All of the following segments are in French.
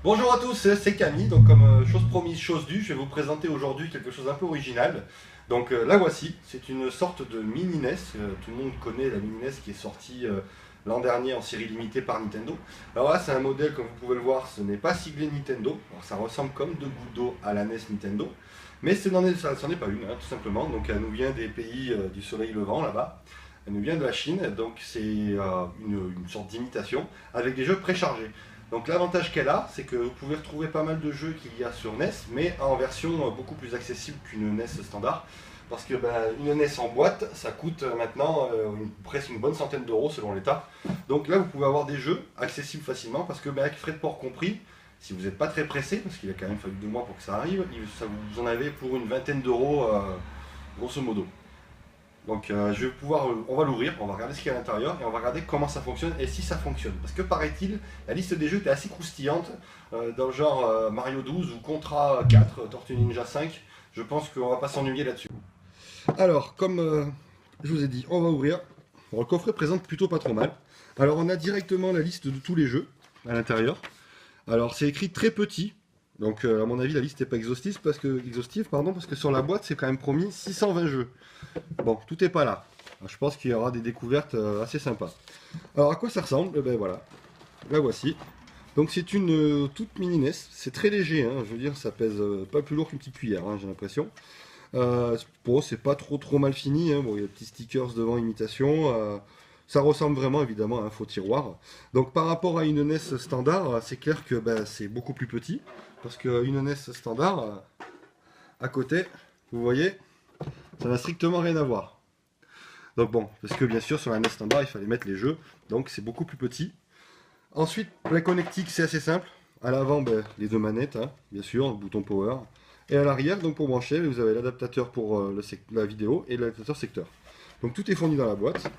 Bonjour à tous, c'est Camille. Donc comme chose promise, chose due, je vais vous présenter aujourd'hui quelque chose un peu original. Donc la voici, c'est une sorte de mini NES. Tout le monde connaît la mini NES qui est sortie l'an dernier en série limitée par Nintendo. Alors là, c'est un modèle, comme vous pouvez le voir, ce n'est pas siglé Nintendo. Alors, ça ressemble comme deux gouttes d'eau à la NES Nintendo. Mais ça n'en est pas une, hein, tout simplement. Donc elle nous vient des pays du soleil levant là-bas. Elle nous vient de la Chine, donc c'est une sorte d'imitation avec des jeux préchargés. Donc l'avantage qu'elle a, c'est que vous pouvez retrouver pas mal de jeux qu'il y a sur NES, mais en version beaucoup plus accessible qu'une NES standard. Parce que une NES en boîte, ça coûte maintenant presque une bonne centaine d'euros selon l'état. Donc là, vous pouvez avoir des jeux accessibles facilement, parce que avec frais de port compris, si vous n'êtes pas très pressé, parce qu'il a quand même fallu 2 mois pour que ça arrive, vous en avez pour une vingtaine d'euros grosso modo. Donc je vais pouvoir, on va l'ouvrir, on va regarder ce qu'il y a à l'intérieur et on va regarder comment ça fonctionne et si ça fonctionne. Parce que paraît-il, la liste des jeux était assez croustillante, dans le genre Mario 12 ou Contra 4, Tortue Ninja 5. Je pense qu'on va pas s'ennuyer là-dessus. Alors, comme je vous ai dit, on va ouvrir. Bon, le coffret présente plutôt pas trop mal. Alors on a directement la liste de tous les jeux à l'intérieur. Alors c'est écrit très petit. Donc à mon avis la liste n'est pas exhaustive parce que sur la boîte c'est quand même promis 620 jeux. Bon, tout n'est pas là. Je pense qu'il y aura des découvertes assez sympas. Alors à quoi ça ressemble? Ben voilà, la voici. Donc c'est une toute mini NES, c'est très léger, hein. Je veux dire ça pèse pas plus lourd qu'une petite cuillère, hein, j'ai l'impression. Bon, c'est pas trop mal fini, hein. Bon, il y a des petits stickers devant imitation. Ça ressemble vraiment évidemment à un faux tiroir. Donc par rapport à une NES standard, c'est clair que c'est beaucoup plus petit. Parce qu'une NES standard, à côté, vous voyez, ça n'a strictement rien à voir. Donc bon, parce que bien sûr sur la NES standard il fallait mettre les jeux, donc c'est beaucoup plus petit. Ensuite, la connectique c'est assez simple. À l'avant, les deux manettes, hein, bien sûr, le bouton power. Et à l'arrière, donc pour brancher, vous avez l'adaptateur pour la vidéo et l'adaptateur secteur. Donc tout est fourni dans la boîte.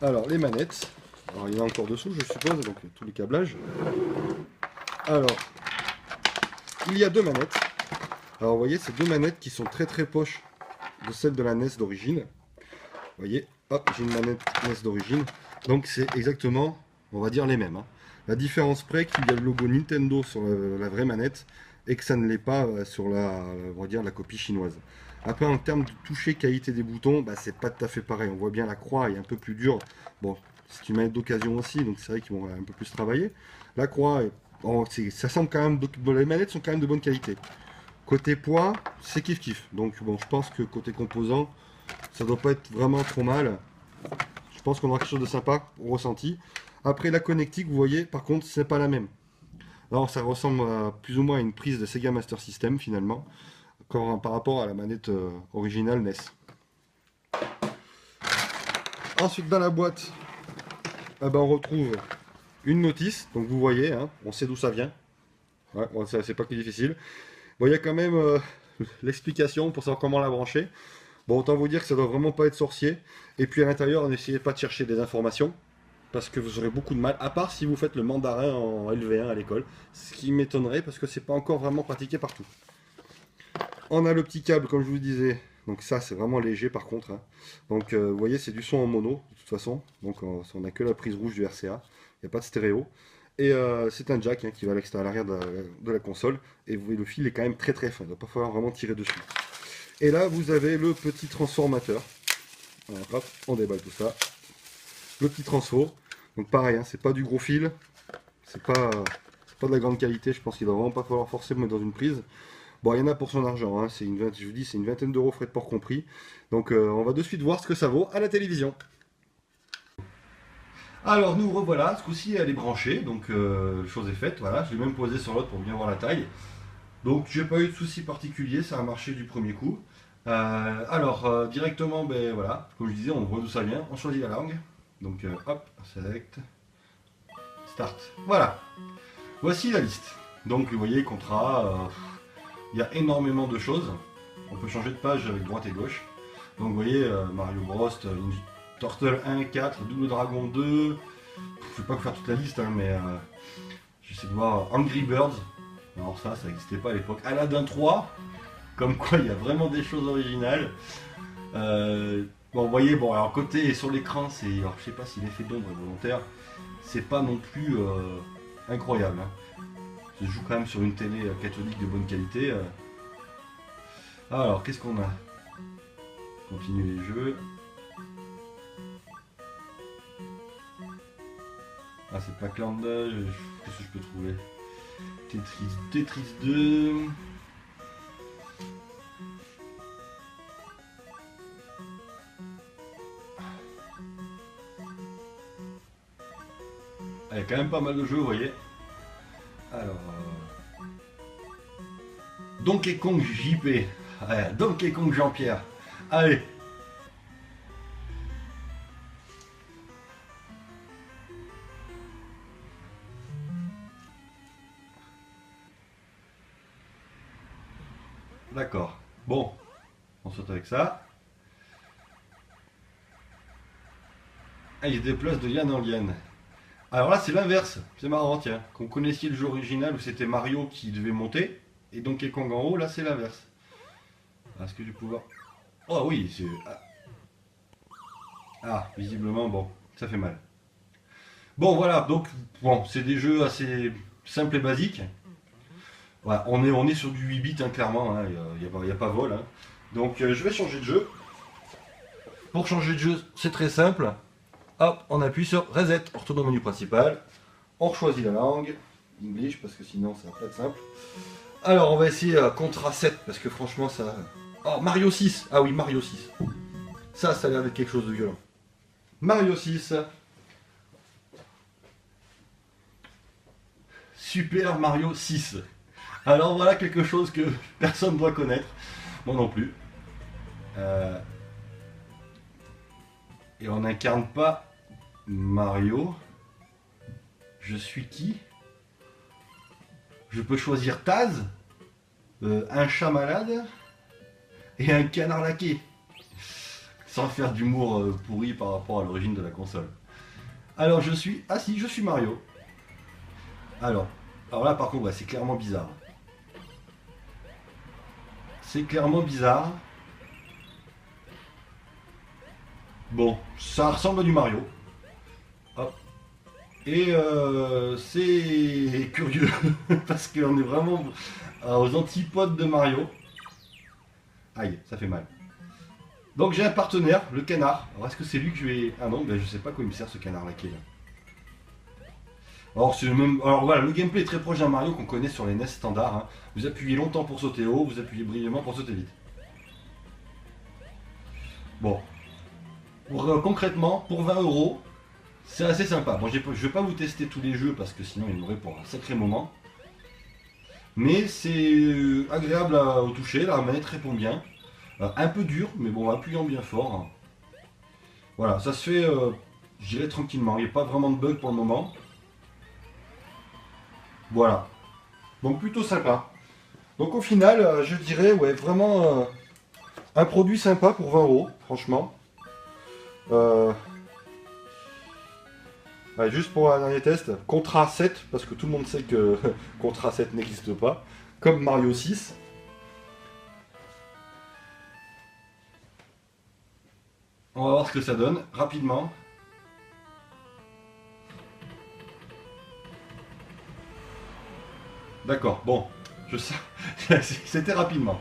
Alors les manettes, alors il y en a encore dessous je suppose, donc tous les câblages. Alors, il y a deux manettes. Alors vous voyez, ces deux manettes qui sont très proches de celles de la NES d'origine. Vous voyez, hop, j'ai une manette NES d'origine. Donc c'est exactement, on va dire, les mêmes, hein. La différence près qu'il y a le logo Nintendo sur la vraie manette et que ça ne l'est pas sur on va dire, la copie chinoise. Après, en termes de toucher, qualité des boutons, c'est pas tout à fait pareil. On voit bien la croix est un peu plus dure. Bon, c'est une manette d'occasion aussi, donc c'est vrai qu'ils vont un peu plus travailler. La croix, ça semble quand même, les manettes sont quand même de bonne qualité. Côté poids, c'est kiff. Donc bon, je pense que côté composant, ça doit pas être vraiment trop mal. Je pense qu'on aura quelque chose de sympa au ressenti. Après la connectique, vous voyez, par contre, c'est pas la même. Alors ça ressemble plus ou moins à une prise de Sega Master System finalement, par rapport à la manette originale NES. Ensuite dans la boîte, on retrouve une notice. Donc vous voyez, hein, on sait d'où ça vient. Ouais, bon, c'est pas plus difficile. Bon, il y a quand même l'explication pour savoir comment la brancher. Bon, autant vous dire que ça doit vraiment pas être sorcier. Et puis à l'intérieur, n'essayez pas de chercher des informations, parce que vous aurez beaucoup de mal, à part si vous faites le mandarin en LV1 à l'école, ce qui m'étonnerait parce que c'est pas encore vraiment pratiqué partout. On a le petit câble, comme je vous disais, donc ça c'est vraiment léger par contre, hein. Donc vous voyez, c'est du son en mono de toute façon, donc on n'a que la prise rouge du RCA, il n'y a pas de stéréo. Et c'est un jack, hein, qui va à l'arrière de la console, et vous voyez, le fil est quand même très fin, il ne va pas falloir vraiment tirer dessus. Et là, vous avez le petit transformateur. Voilà, hop, on déballe tout ça. Le petit transfo. Donc pareil, hein, c'est pas du gros fil. C'est pas de la grande qualité. Je pense qu'il va vraiment pas falloir forcément mettre dans une prise. Bon, il y en a pour son argent, hein. Je vous dis, c'est une vingtaine d'euros frais de port compris. Donc on va de suite voir ce que ça vaut à la télévision. Alors nous revoilà, ce coup-ci elle est branchée, donc chose est faite, voilà, je l'ai même posée sur l'autre pour bien voir la taille. Donc j'ai pas eu de soucis particuliers, ça a marché du premier coup. Directement, voilà, comme je disais, on voit d'où ça vient, on choisit la langue. Donc hop, select, start. Voilà, voici la liste. Donc vous voyez, contrat, il y a énormément de choses. On peut changer de page avec droite et gauche. Donc vous voyez, Mario Bros, Turtle 1, 4, Double Dragon 2. Je vais pas vous faire toute la liste, hein, mais j'essaie de voir Angry Birds. Alors ça n'existait pas à l'époque. Aladdin 3, comme quoi il y a vraiment des choses originales. Bon, vous voyez, bon, alors côté sur l'écran, alors je sais pas si l'effet d'ombre est volontaire, c'est pas non plus incroyable, hein. Ça se joue quand même sur une télé cathodique de bonne qualité. Alors, qu'est-ce qu'on a? Continuer les jeux. Ah, c'est pas Pac-Land. Qu'est-ce que je peux trouver? Tetris 2. Ah, il y a quand même pas mal de jeux, vous voyez. Alors. Donkey Kong JP. Ouais, Donkey Kong Jean-Pierre. Allez. D'accord. Bon. On saute avec ça. Ah, il y a des places de liane en liane. Alors là, c'est l'inverse. C'est marrant, tiens. Qu'on connaissiez le jeu original où c'était Mario qui devait monter, et Donkey Kong en haut, là, c'est l'inverse. Est-ce que je vais pouvoir... Oh oui, c'est... Ah, visiblement, bon, ça fait mal. Bon, voilà, donc, bon, c'est des jeux assez simples et basiques. Voilà, on est sur du 8 bits, hein, clairement, hein, il n'y a pas vol. Hein. Donc, je vais changer de jeu. Pour changer de jeu, c'est très simple. Hop, on appuie sur Reset, on retourne au menu principal. On choisit la langue, English, parce que sinon ça va pas être simple. Alors, on va essayer Contra 7, parce que franchement, ça... Oh, Mario 6. Ah oui, Mario 6. Ça a l'air d'être quelque chose de violent. Mario 6. Super Mario 6. Alors voilà quelque chose que personne ne doit connaître. Moi non plus. Et on n'incarne pas Mario. Je suis qui? Je peux choisir Taz, un chat malade et un canard laqué. Sans faire d'humour pourri par rapport à l'origine de la console. Alors je suis... Ah si, je suis Mario. Alors là par contre, c'est clairement bizarre. C'est clairement bizarre. Bon, ça ressemble à du Mario. Hop. Et c'est curieux, parce qu'on est vraiment aux antipodes de Mario. Aïe, ça fait mal. Donc j'ai un partenaire, le canard. Alors est-ce que c'est lui que je vais... Ah non, ben je sais pas quoi il me sert ce canard laqué là. Alors, c'est le même... Alors voilà, le gameplay est très proche d'un Mario qu'on connaît sur les NES standards. Hein. Vous appuyez longtemps pour sauter haut, vous appuyez brièvement pour sauter vite. Bon. Concrètement, pour 20 €, c'est assez sympa. Bon, je vais pas vous tester tous les jeux parce que sinon il m'aurait pour un sacré moment. Mais c'est agréable au toucher, la manette répond bien. Un peu dur, mais bon, appuyant bien fort. Voilà, ça se fait, je dirais tranquillement. Il n'y a pas vraiment de bug pour le moment. Voilà. Donc plutôt sympa. Donc au final, je dirais, ouais, vraiment un produit sympa pour 20 €, franchement. Ouais, juste pour un dernier test, Contra 7, parce que tout le monde sait que Contra 7 n'existe pas, comme Mario 6. On va voir ce que ça donne, rapidement. D'accord, bon, je sais, c'était rapidement.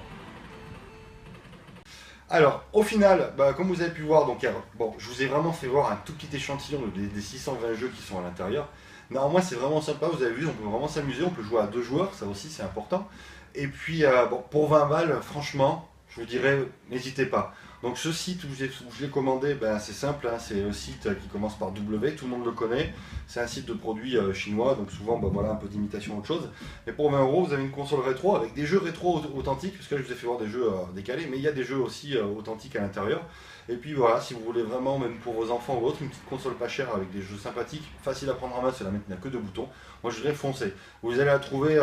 Alors, au final, comme vous avez pu voir, donc, bon, je vous ai vraiment fait voir un tout petit échantillon des 620 jeux qui sont à l'intérieur. Néanmoins, c'est vraiment sympa, vous avez vu, on peut vraiment s'amuser, on peut jouer à 2 joueurs, ça aussi c'est important. Et puis, bon, pour 20 balles, franchement, je vous dirais, n'hésitez pas. Donc ce site où je l'ai commandé, c'est simple, hein, c'est un site qui commence par W, tout le monde le connaît. C'est un site de produits chinois, donc souvent voilà, un peu d'imitation, autre chose. Mais pour 20 €, vous avez une console rétro avec des jeux rétro authentiques, parce que là je vous ai fait voir des jeux décalés, mais il y a des jeux aussi authentiques à l'intérieur. Et puis voilà, si vous voulez vraiment, même pour vos enfants ou autres, une petite console pas chère avec des jeux sympathiques, facile à prendre en main, c'est la mettre, il n'y a que 2 boutons. Moi je dirais foncez. Vous allez la trouver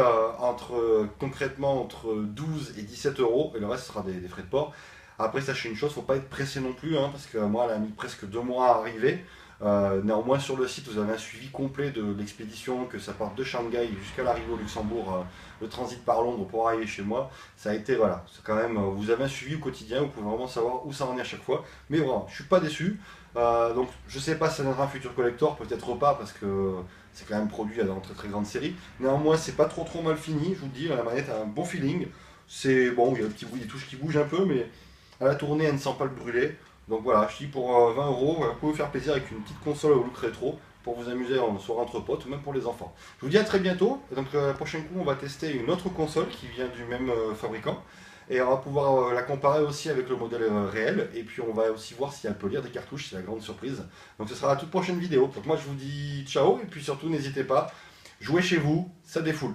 concrètement entre 12 et 17 €, et le reste sera des frais de port. Après, sachez une chose, il ne faut pas être pressé non plus, hein, parce que moi, elle a mis presque 2 mois à arriver. Néanmoins, sur le site, vous avez un suivi complet de l'expédition, que ça parte de Shanghai jusqu'à l'arrivée au Luxembourg, le transit par Londres pour arriver chez moi. Ça a été, voilà, c'est quand même, vous avez un suivi au quotidien, vous pouvez vraiment savoir où ça en est à chaque fois. Mais voilà, je ne suis pas déçu. Donc, je ne sais pas si ça viendra un futur collector, peut-être pas, parce que c'est quand même produit dans très très grande série. Néanmoins, c'est pas trop mal fini, je vous le dis, la manette a un bon feeling. C'est bon, il y a un petit bruit des touches qui bougent un peu, mais à la tournée, elle ne sent pas le brûler. Donc voilà, je dis pour 20 euros, vous pouvez vous faire plaisir avec une petite console au look rétro pour vous amuser en soirée entre potes ou même pour les enfants. Je vous dis à très bientôt. Donc le prochain coup, on va tester une autre console qui vient du même fabricant. Et on va pouvoir la comparer aussi avec le modèle réel. Et puis on va aussi voir si elle peut lire des cartouches, c'est la grande surprise. Donc ce sera la toute prochaine vidéo. Donc moi je vous dis ciao et puis surtout n'hésitez pas, jouez chez vous, ça défoule.